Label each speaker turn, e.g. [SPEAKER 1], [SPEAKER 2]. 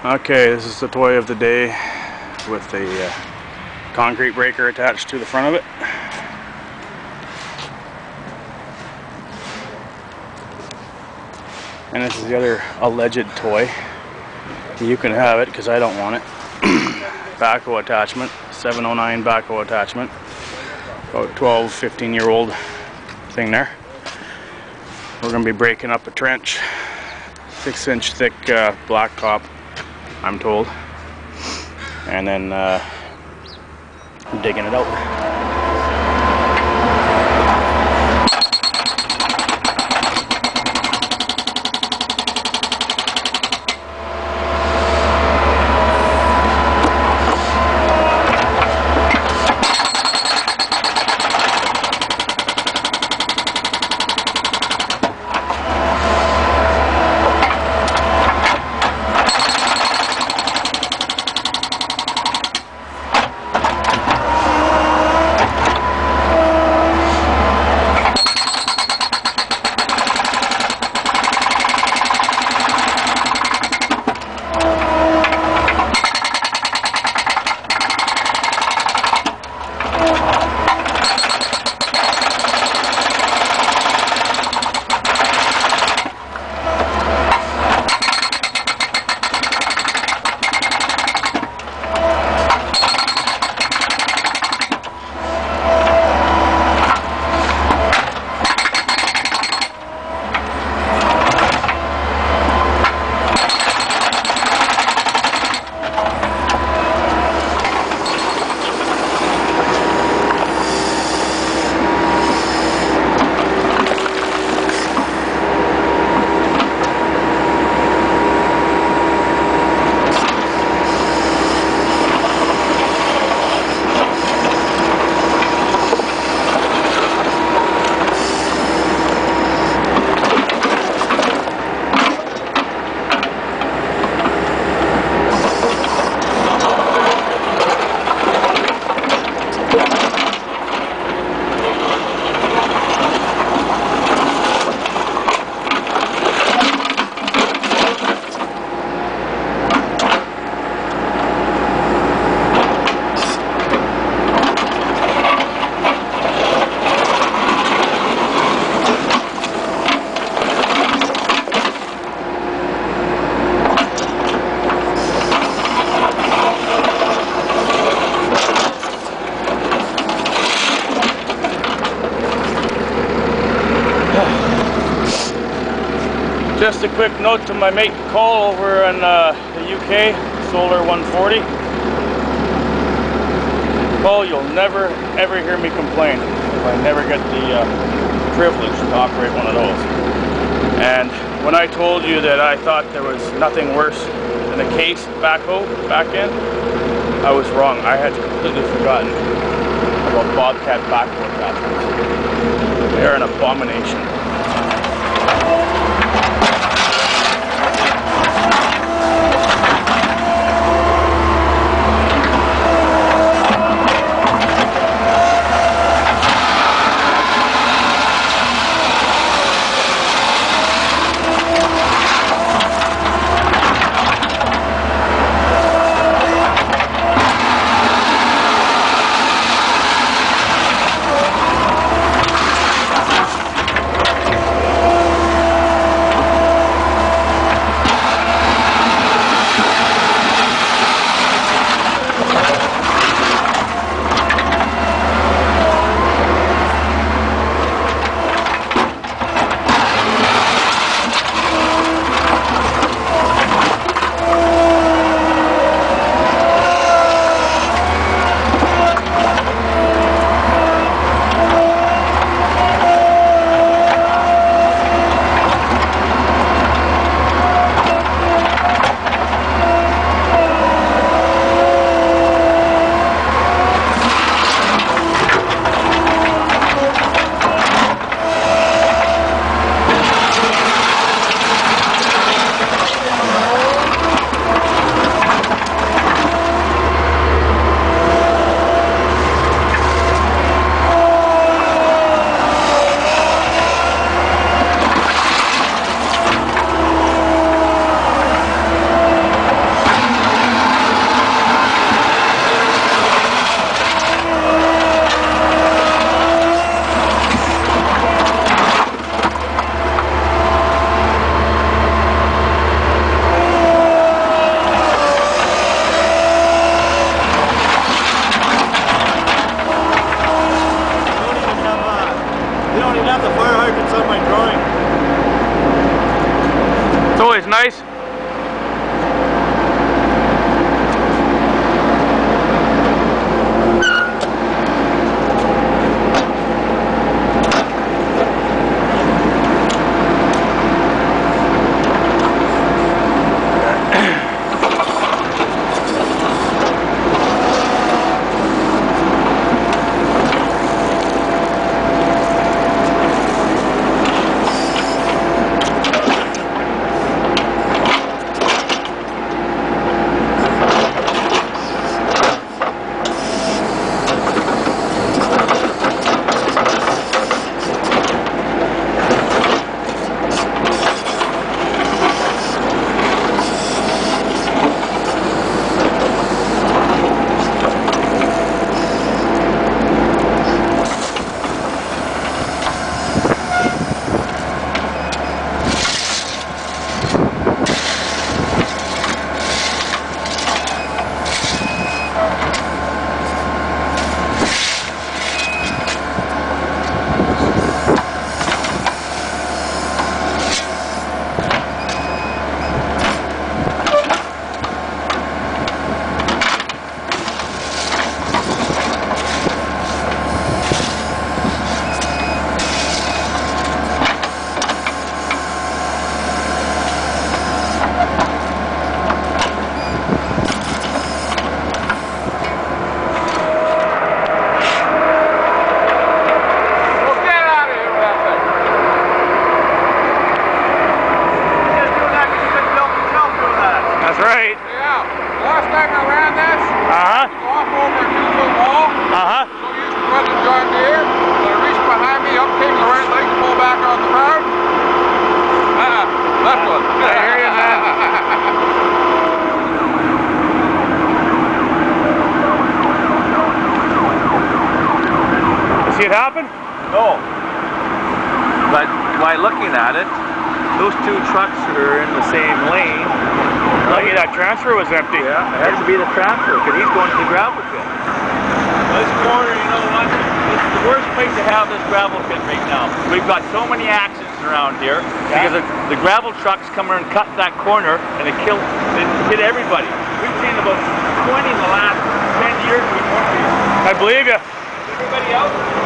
[SPEAKER 1] Okay, this is the toy of the day with the concrete breaker attached to the front of it. And this is the other alleged toy. You can have it because I don't want it. Backhoe attachment, 709 backhoe attachment. About 12, 15-year-old thing there. We're going to be breaking up a trench. 6-inch thick blacktop, I'm told. And then digging it out. Just a quick note to my mate Cole over in the UK, Solar 140. Cole, you'll never ever hear me complain if I never get the privilege to operate one of those. And when I told you that I thought there was nothing worse than a case backhoe back end, I was wrong. I had completely forgotten about Bobcat Backhoe attachments. They're an abomination.
[SPEAKER 2] thing around this.
[SPEAKER 1] Uh-huh.
[SPEAKER 2] You go off over a 2-foot wall.
[SPEAKER 1] Uh-huh.
[SPEAKER 2] So you used to run the John Deere. So I reached behind me, up came the right leg to pull back on the road. Left one.
[SPEAKER 1] I hear you, man. You see it happen?
[SPEAKER 3] No. But by looking at it, those two trucks are in the same lane.
[SPEAKER 1] Lucky that transfer was empty.
[SPEAKER 3] Yeah, it has to be the transfer because he's going to the gravel pit. This corner, you know what? This is the worst place to have this gravel pit right now. We've got so many accidents around here because the gravel trucks come and cut that corner and they hit everybody. We've seen about 20 in the last 10 years.
[SPEAKER 1] I believe you.
[SPEAKER 3] Everybody else